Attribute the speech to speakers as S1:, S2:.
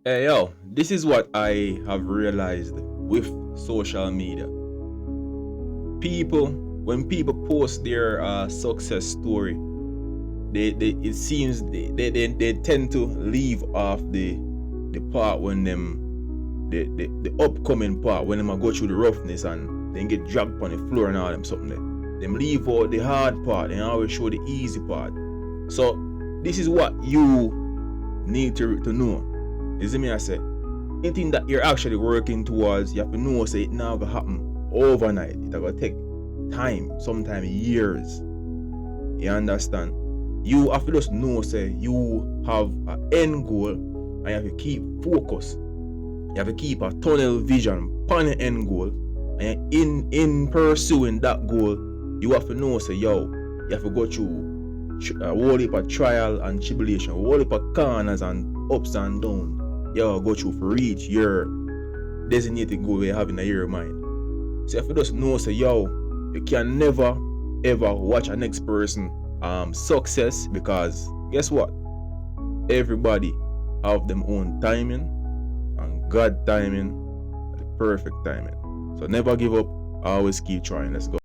S1: Hey yo, this is what I have realized with social media. When people post their success story, it seems they tend to leave off the part when the upcoming part when them a go through the roughness and then get dragged on the floor and all them something there. Them leave out the hard part and always show the easy part. So this is what you need to know. You see me I say? Anything that you're actually working towards, you have to know say it now gonna happen overnight. It gonna take time, sometimes years. You understand? You have to just know say you have an end goal and you have to keep focus. You have to keep a tunnel vision upon the end goal. And in pursuing that goal, you have to know say yo, you have to go through a whole heap of trial and tribulation, a whole heap of corners and ups and downs. Yo, go through for reach your designated goal you have in your mind. So if you just know say yo, you can never ever watch a next person success, because guess what? Everybody have them own timing, and God timing, the perfect timing. So never give up, always keep trying. Let's go.